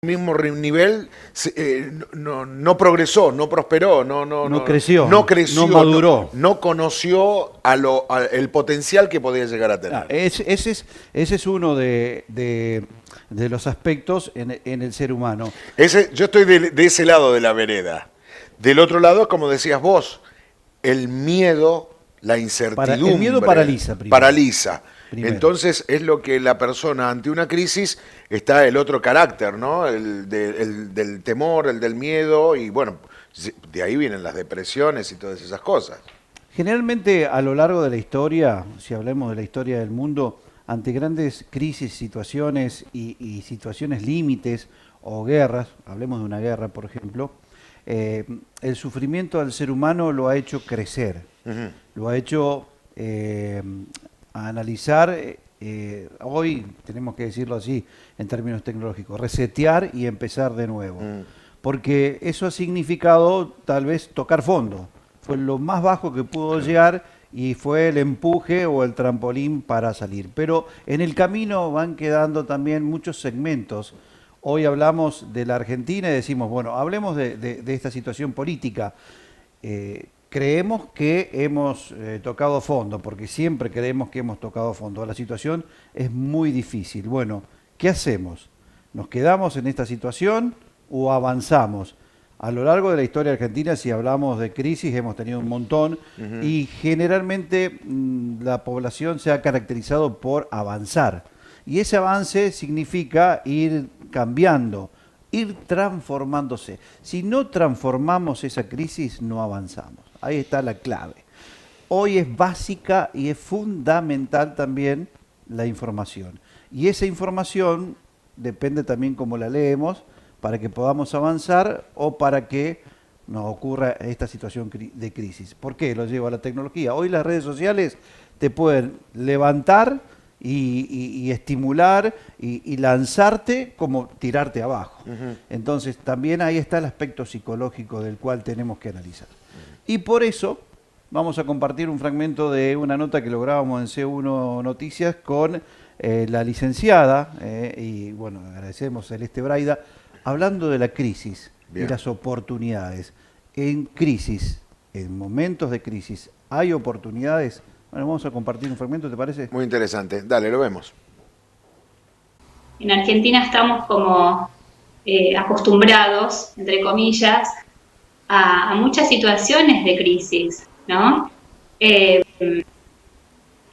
mismo nivel, no progresó, no prosperó, No creció, no creció, no maduró. no conoció el potencial que podía llegar a tener. Ese es uno de los aspectos en el ser humano. Yo estoy de ese lado de la vereda. Del otro lado, como decías vos, el miedo, la incertidumbre. El miedo paraliza primero. Paraliza. Entonces es lo que la persona ante una crisis está el otro carácter, ¿no? El del temor, el del miedo, y bueno, de ahí vienen las depresiones y todas esas cosas. Generalmente a lo largo de la historia, si hablamos de la historia del mundo, ante grandes crisis, situaciones y situaciones límites o guerras, hablemos de una guerra por ejemplo, el sufrimiento al ser humano lo ha hecho crecer, lo ha hecho analizar, hoy tenemos que decirlo así en términos tecnológicos, resetear y empezar de nuevo. Porque eso ha significado tal vez tocar fondo. Fue lo más bajo que pudo llegar y fue el empuje o el trampolín para salir. Pero en el camino van quedando también muchos segmentos. Hoy hablamos de la Argentina y decimos, bueno, hablemos de esta situación política. Creemos que hemos tocado fondo, porque siempre creemos que hemos tocado fondo. La situación es muy difícil. Bueno, ¿qué hacemos? ¿Nos quedamos en esta situación o avanzamos? A lo largo de la historia argentina, si hablamos de crisis, hemos tenido un montón y generalmente la población se ha caracterizado por avanzar. Y ese avance significa ir cambiando, ir transformándose. Si no transformamos esa crisis, no avanzamos. Ahí está la clave. Hoy es básica y es fundamental también la información. Y esa información depende también cómo la leemos para que podamos avanzar o para que nos ocurra esta situación de crisis. ¿Por qué lo llevo a la tecnología? Hoy las redes sociales te pueden levantar y estimular y lanzarte como tirarte abajo. Entonces también ahí está el aspecto psicológico del cual tenemos que analizar. Y por eso vamos a compartir un fragmento de una nota que lográbamos en C1 Noticias con la licenciada, y bueno, agradecemos a Celeste Braida, hablando de la crisis y las oportunidades. En crisis, en momentos de crisis, ¿hay oportunidades? Bueno, vamos a compartir un fragmento, ¿te parece? Muy interesante. Dale, lo vemos. En Argentina estamos como acostumbrados, entre comillas, a muchas situaciones de crisis, ¿no?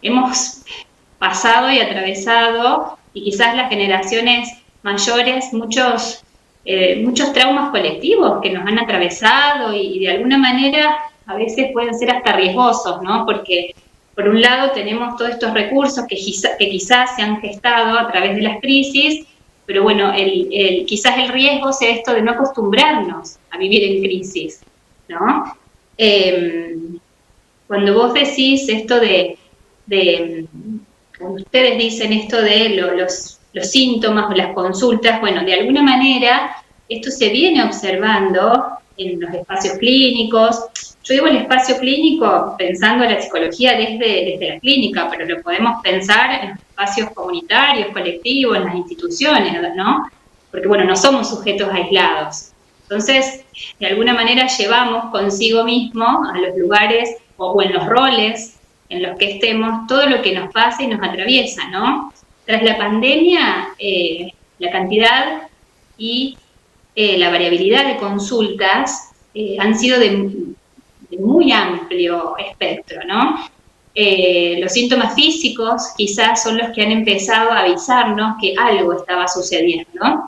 Hemos pasado y atravesado, y quizás las generaciones mayores, muchos traumas colectivos que nos han atravesado y de alguna manera a veces pueden ser hasta riesgosos, ¿no? Porque por un lado tenemos todos estos recursos que quizás se han gestado a través de las crisis, pero bueno, quizás el riesgo sea esto de no acostumbrarnos a vivir en crisis, ¿no? Cuando vos decís esto cuando ustedes dicen esto de los síntomas o las consultas, bueno, de alguna manera esto se viene observando en los espacios clínicos. Yo digo el espacio clínico pensando en la psicología desde la clínica, pero lo podemos pensar en los espacios comunitarios, colectivos, en las instituciones, ¿no? Porque, bueno, no somos sujetos aislados. Entonces, de alguna manera llevamos consigo mismo a los lugares o en los roles en los que estemos todo lo que nos pasa y nos atraviesa, ¿no? Tras la pandemia, la cantidad y la variabilidad de consultas han sido de muy amplio espectro, ¿no? Los síntomas físicos quizás son los que han empezado a avisarnos que algo estaba sucediendo.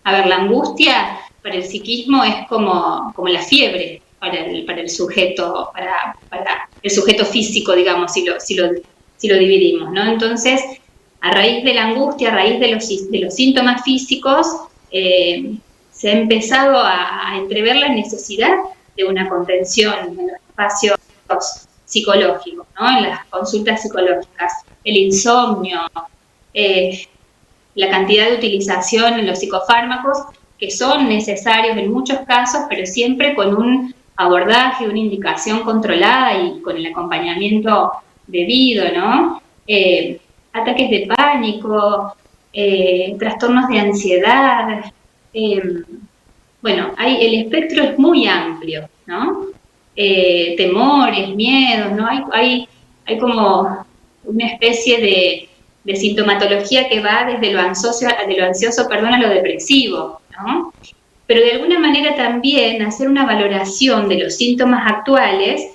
A ver, la angustia para el psiquismo es como la fiebre para el sujeto, para el sujeto físico, digamos, si lo dividimos, ¿no? Entonces, a raíz de la angustia, a raíz de los síntomas físicos, se ha empezado a entrever la necesidad de una contención en los espacios psicológicos, ¿no? En las consultas psicológicas, el insomnio, la cantidad de utilización en los psicofármacos, que son necesarios en muchos casos, pero siempre con un abordaje, una indicación controlada y con el acompañamiento debido, ¿no? Ataques de pánico, trastornos de ansiedad. Bueno, el espectro es muy amplio, ¿no? Temores, miedos, ¿no? Hay como una especie de sintomatología que va desde lo ansioso, perdón, a lo depresivo, ¿no? Pero de alguna manera también hacer una valoración de los síntomas actuales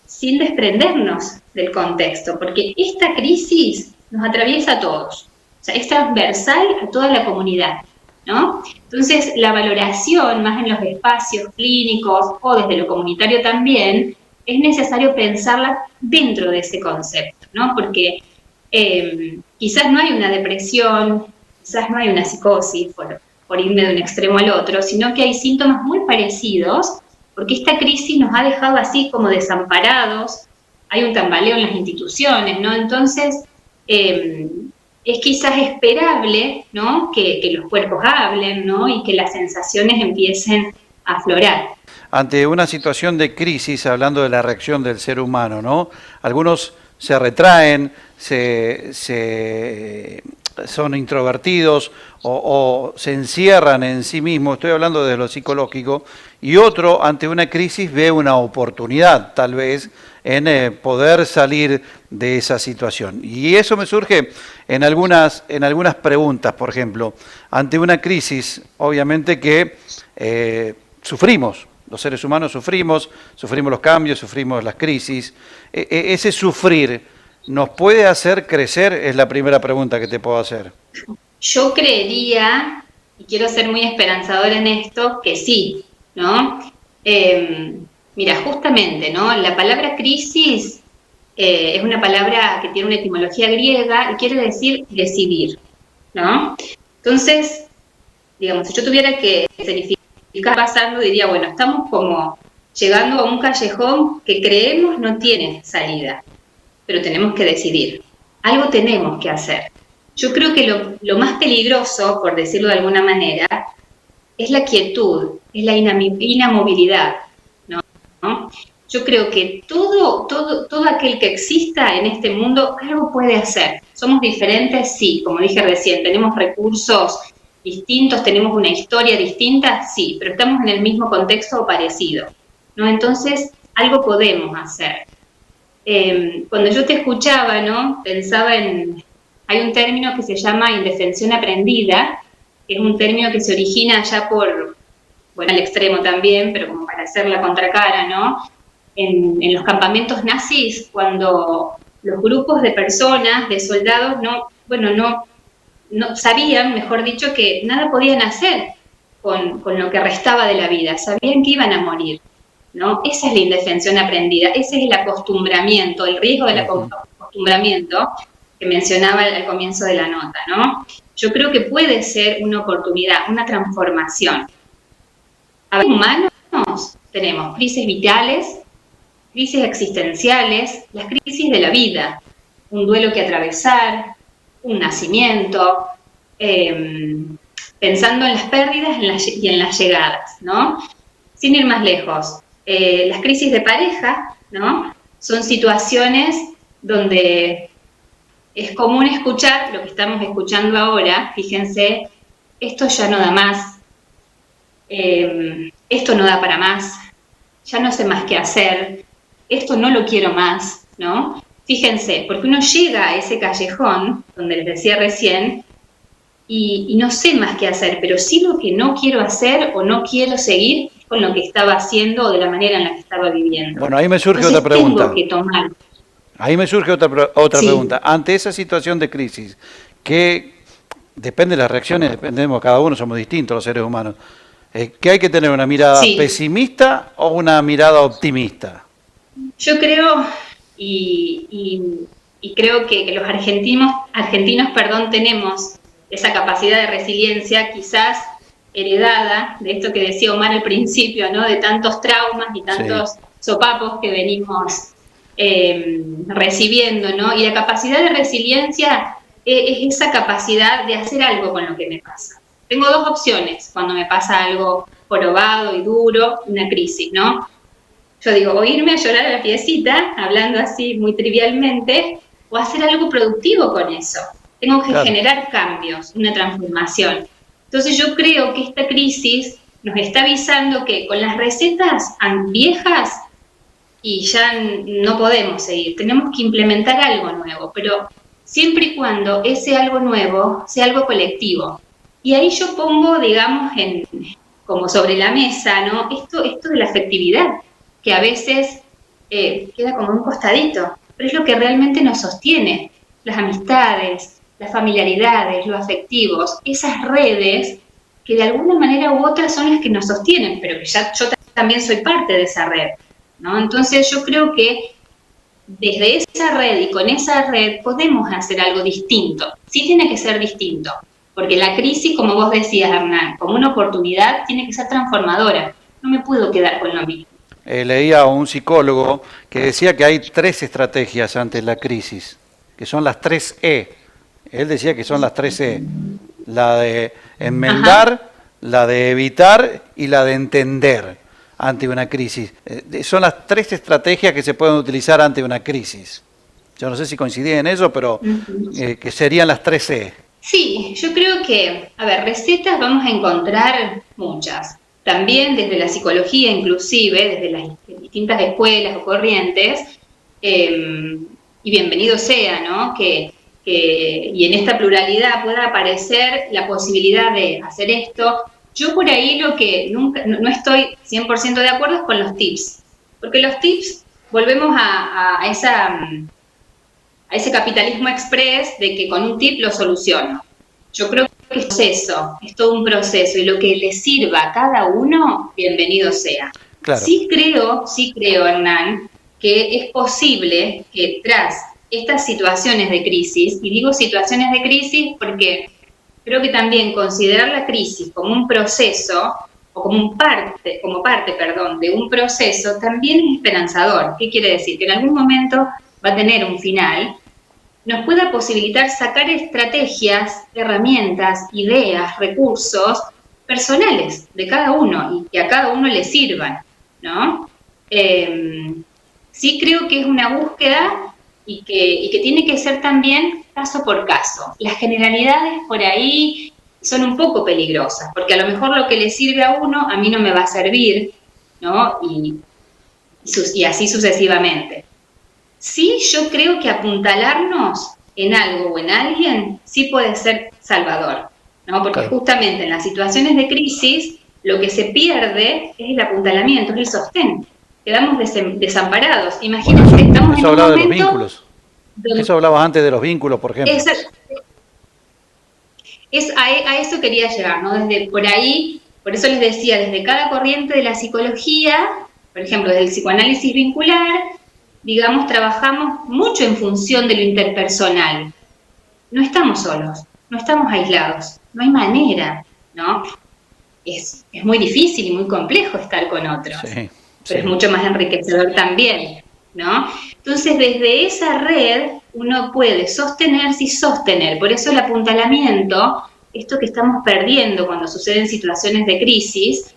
sin desprendernos del contexto, porque esta crisis nos atraviesa a todos, o sea, es transversal a toda la comunidad, ¿no? Entonces, la valoración, más en los espacios clínicos o desde lo comunitario también, es necesario pensarla dentro de ese concepto, ¿no? Porque quizás no hay una depresión, quizás no hay una psicosis, por irme de un extremo al otro, sino que hay síntomas muy parecidos, porque esta crisis nos ha dejado así como desamparados, hay un tambaleo en las instituciones, ¿no? Entonces, es quizás esperable, ¿no?, que los cuerpos hablen, ¿no?, y que las sensaciones empiecen a aflorar. Ante una situación de crisis, hablando de la reacción del ser humano, ¿no?, algunos se retraen, son introvertidos o se encierran en sí mismos, estoy hablando de lo psicológico, y otro ante una crisis ve una oportunidad tal vez en poder salir de esa situación. Y eso me surge en algunas preguntas, por ejemplo, ante una crisis, obviamente que sufrimos, los seres humanos sufrimos los cambios, sufrimos las crisis, ese sufrir ¿nos puede hacer crecer? Es la primera pregunta que te puedo hacer. Yo creería, y quiero ser muy esperanzadora en esto, que sí, ¿no? Mira, justamente, ¿no?, la palabra crisis es una palabra que tiene una etimología griega y quiere decir decidir, ¿no? Entonces, digamos, si yo tuviera que significar pasando, diría, bueno, estamos como llegando a un callejón que creemos no tiene salida, pero tenemos que decidir. Algo tenemos que hacer. Yo creo que lo más peligroso, por decirlo de alguna manera, es la quietud, es la inamovilidad, ¿no? Yo creo que todo aquel que exista en este mundo algo puede hacer. Somos diferentes, sí, como dije recién, tenemos recursos distintos, tenemos una historia distinta, sí, pero estamos en el mismo contexto o parecido, ¿no? Entonces, algo podemos hacer. Cuando yo te escuchaba, ¿no?, pensaba hay un término que se llama indefensión aprendida, que es un término que se origina ya bueno, al extremo también, pero como para hacer la contracara, ¿no?, en los campamentos nazis, cuando los grupos de personas, de soldados, no sabían, mejor dicho, que nada podían hacer con lo que restaba de la vida, sabían que iban a morir, ¿no? Esa es la indefensión aprendida, ese es el acostumbramiento, el riesgo del acostumbramiento que mencionaba al comienzo de la nota, ¿no? Yo creo que puede ser una oportunidad, una transformación. A ver, humanos tenemos crisis vitales, crisis existenciales, las crisis de la vida, un duelo que atravesar, un nacimiento, pensando en las pérdidas y en las llegadas, ¿no? Sin ir más lejos, las crisis de pareja, ¿no?, son situaciones donde es común escuchar lo que estamos escuchando ahora, fíjense, esto ya no da más, esto no da para más, ya no sé más qué hacer, esto no lo quiero más, ¿no? Fíjense, porque uno llega a ese callejón, donde les decía recién, y no sé más qué hacer, pero sí lo que no quiero hacer o no quiero seguir con lo que estaba haciendo o de la manera en la que estaba viviendo. Bueno, ahí me surge otra pregunta. Tengo que tomar. Ahí me surge otra sí. Pregunta. Ante esa situación de crisis, que depende de las reacciones, dependemos, cada uno somos distintos los seres humanos, ¿qué hay que tener, una mirada pesimista o una mirada optimista? Yo creo, y creo que los argentinos, tenemos esa capacidad de resiliencia, quizás heredada de esto que decía Omar al principio, ¿no?, de tantos traumas y tantos sopapos que venimos recibiendo, ¿no? Y la capacidad de resiliencia es esa capacidad de hacer algo con lo que me pasa. Tengo dos opciones cuando me pasa algo jorobado y duro, una crisis, ¿no? Yo digo, o irme a llorar a la piecita, hablando así muy trivialmente, o hacer algo productivo con eso, tengo que Claro. generar cambios, una transformación. Entonces yo creo que esta crisis nos está avisando que con las recetas viejas y ya no podemos seguir, tenemos que implementar algo nuevo, pero siempre y cuando ese algo nuevo sea algo colectivo. Y ahí yo pongo, digamos, como sobre la mesa, ¿no? Esto de la afectividad, que a veces queda como un costadito, pero es lo que realmente nos sostiene, las amistades, las familiaridades, los afectivos, esas redes que de alguna manera u otra son las que nos sostienen, pero que ya yo también soy parte de esa red, ¿no? Entonces yo creo que desde esa red y con esa red podemos hacer algo distinto. Sí tiene que ser distinto, porque la crisis, como vos decías, Hernán, como una oportunidad, tiene que ser transformadora. No me puedo quedar con lo mismo. Leía a un psicólogo que decía que hay 3 estrategias ante la crisis, que son las 3 E. Él decía que son las 3 E. La de enmendar, Ajá. la de evitar y la de entender ante una crisis. Son las 3 estrategias que se pueden utilizar ante una crisis. Yo no sé si coincidí en eso, pero que serían las 3 E. Sí, yo creo que, a ver, recetas vamos a encontrar muchas. También desde la psicología, inclusive, desde las distintas escuelas o corrientes, y bienvenido sea, ¿no? Y en esta pluralidad pueda aparecer la posibilidad de hacer esto. Yo por ahí lo que nunca, no estoy 100% de acuerdo es con los tips, porque los tips, volvemos a ese capitalismo express de que con un tip lo soluciono. Yo creo que es todo un proceso y lo que le sirva a cada uno, bienvenido sea. Claro. Sí creo, Hernán, que es posible que tras estas situaciones de crisis, y digo situaciones de crisis porque creo que también considerar la crisis como un proceso o como parte, de un proceso también es esperanzador. ¿Qué quiere decir? Que en algún momento va a tener un final, nos pueda posibilitar sacar estrategias, herramientas, ideas, recursos personales de cada uno y que a cada uno le sirvan, ¿no? Sí creo que es una búsqueda y que tiene que ser también caso por caso. Las generalidades por ahí son un poco peligrosas, porque a lo mejor lo que le sirve a uno a mí no me va a servir, ¿no? Y así sucesivamente. Sí, yo creo que apuntalarnos en algo o en alguien sí puede ser salvador, ¿no? Porque Claro. justamente en las situaciones de crisis lo que se pierde es el apuntalamiento, es el sostén. Quedamos desamparados. Imagínense, Bueno, estamos en eso un hablaba de los momento vínculos. donde Eso hablabas antes de los vínculos, por ejemplo. a eso quería llegar, ¿no? Desde por ahí, por eso les decía, desde cada corriente de la psicología, por ejemplo, desde el psicoanálisis vincular, digamos, trabajamos mucho en función de lo interpersonal. No estamos solos, no estamos aislados, no hay manera, ¿no? Es muy difícil y muy complejo estar con otros, Sí, pero es sí. mucho más enriquecedor también, ¿no? Entonces, desde esa red uno puede sostenerse y sostener. Por eso el apuntalamiento, esto que estamos perdiendo cuando suceden situaciones de crisis,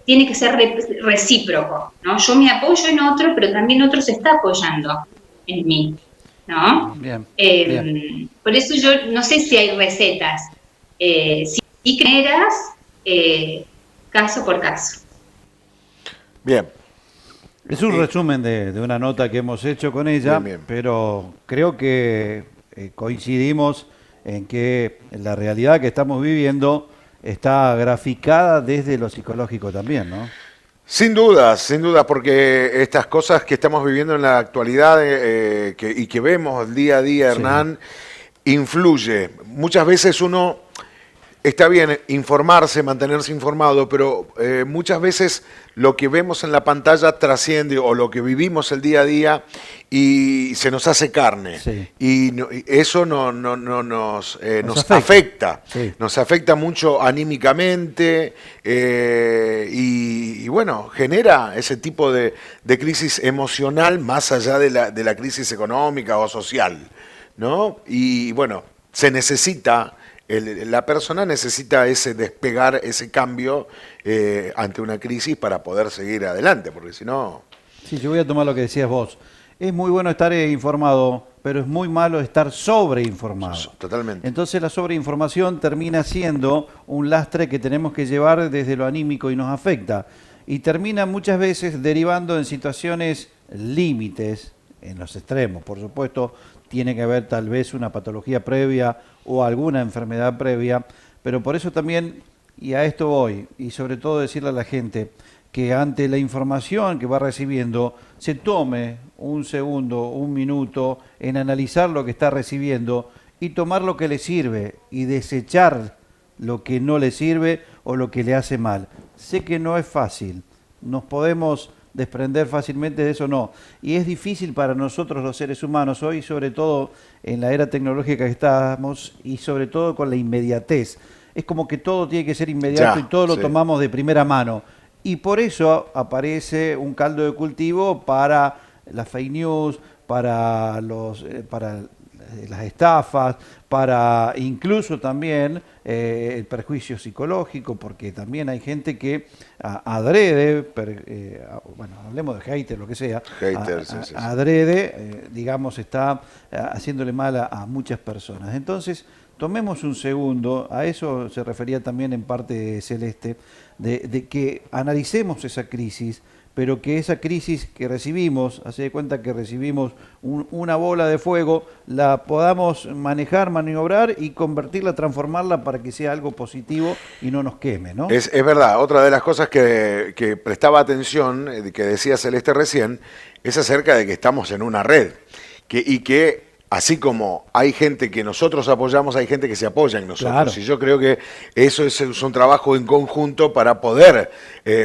tiene que ser recíproco, ¿no? Yo me apoyo en otro, pero también otro se está apoyando en mí, ¿no? Bien, bien. Por eso yo no sé si hay recetas, si creerás, caso por caso. Bien, Es un resumen de una nota que hemos hecho con ella, bien, bien. pero creo que coincidimos en que la realidad que estamos viviendo está graficada desde lo psicológico también, ¿no? Sin dudas, porque estas cosas que estamos viviendo en la actualidad y que vemos día a día, Sí, Hernán, influye. Muchas veces uno está bien informarse, mantenerse informado, pero muchas veces lo que vemos en la pantalla trasciende o lo que vivimos el día a día y se nos hace carne. sí. Y eso nos afecta. Sí. Nos afecta mucho anímicamente y bueno, genera ese tipo de crisis emocional más allá de la crisis económica o social, ¿no? Y bueno, se necesita... La persona necesita ese despegar, ese cambio ante una crisis para poder seguir adelante, porque si no... Sí, yo voy a tomar lo que decías vos. Es muy bueno estar informado, pero es muy malo estar sobreinformado. Totalmente. Entonces la sobreinformación termina siendo un lastre que tenemos que llevar desde lo anímico y nos afecta. Y termina muchas veces derivando en situaciones límites, en los extremos. Por supuesto, tiene que haber tal vez una patología previa o alguna enfermedad previa, pero por eso también, y a esto voy, y sobre todo decirle a la gente que ante la información que va recibiendo, se tome un segundo, un minuto en analizar lo que está recibiendo y tomar lo que le sirve y desechar lo que no le sirve o lo que le hace mal. Sé que no es fácil, nos podemos desprender fácilmente de eso, no. Y es difícil para nosotros los seres humanos hoy, sobre todo en la era tecnológica que estamos y sobre todo con la inmediatez. Es como que todo tiene que ser inmediato y todo lo tomamos de primera mano. Y por eso aparece un caldo de cultivo para las fake news, para las estafas, para incluso también el perjuicio psicológico, porque también hay gente que adrede, bueno, hablemos de hater, lo que sea, adrede, digamos, está haciéndole mal a muchas personas. Entonces, tomemos un segundo, a eso se refería también en parte Celeste, de que analicemos esa crisis, pero que esa crisis que recibimos, hace de cuenta que recibimos una bola de fuego, la podamos manejar, maniobrar y convertirla, transformarla para que sea algo positivo y no nos queme, ¿no? Es verdad, otra de las cosas que prestaba atención, que decía Celeste recién, es acerca de que estamos en una red y que así como hay gente que nosotros apoyamos, hay gente que se apoya en nosotros. Claro. Y yo creo que eso es un trabajo en conjunto para poder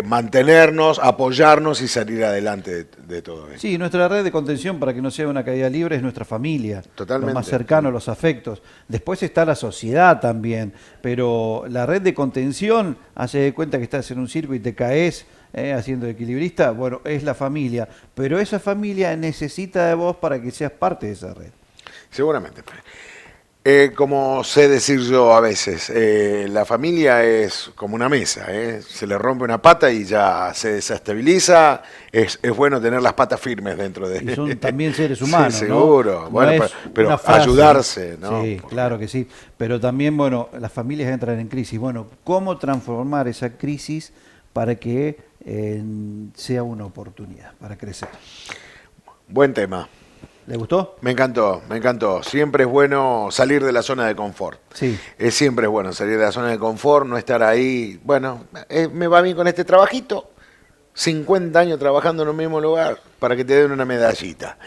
mantenernos, apoyarnos y salir adelante de todo esto. Sí, nuestra red de contención, para que no sea una caída libre, es nuestra familia. Totalmente. Lo más cercano, los afectos. Después está la sociedad también, pero la red de contención, hace de cuenta que estás en un circo y te caes haciendo de equilibrista, bueno, es la familia. Pero esa familia necesita de vos para que seas parte de esa red. Seguramente. Como sé decir yo a veces, la familia es como una mesa, se le rompe una pata y ya se desestabiliza, es bueno tener las patas firmes dentro de... Y son también seres humanos, sí, seguro, ¿no? bueno, no pero ayudarse, ¿no? Sí, claro que sí, pero también, bueno, las familias entran en crisis. Bueno, ¿cómo transformar esa crisis para que sea una oportunidad para crecer? Buen tema. ¿Le gustó? Me encantó, me encantó. Siempre es bueno salir de la zona de confort. Sí. Siempre es bueno salir de la zona de confort, no estar ahí. Bueno, me va bien con este trabajito. 50 años trabajando en un mismo lugar para que te den una medallita.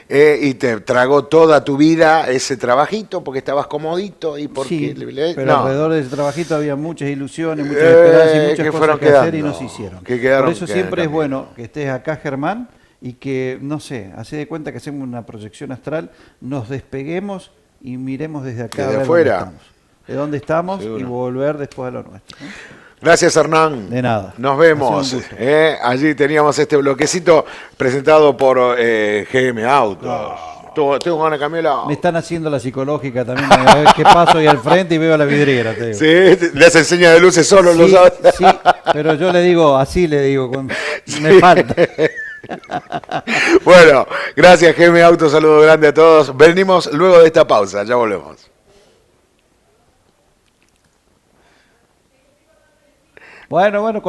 Y te tragó toda tu vida ese trabajito porque estabas comodito y porque... Sí, pero alrededor de ese trabajito había muchas ilusiones, muchas esperanzas y muchas cosas que hacer y no se hicieron. Por eso siempre es bueno que estés acá, Germán, y que, no sé, hace de cuenta que hacemos una proyección astral, nos despeguemos y miremos desde acá desde afuera. De dónde estamos Seguro. Y volver después a lo nuestro, ¿no? Gracias, Hernán. De nada. Nos vemos. Allí teníamos este bloquecito presentado por GM Autos. Tengo ganas de cambiarla. Me están haciendo la psicológica también. A ver qué paso ahí al frente y veo la vidriera. Te digo. Sí, les enseña de luces solo, sí, lo sabes. Sí, pero yo le digo, así le digo, me falta. Bueno, gracias GM Auto, saludo grande a todos. Venimos luego de esta pausa, ya volvemos. Bueno.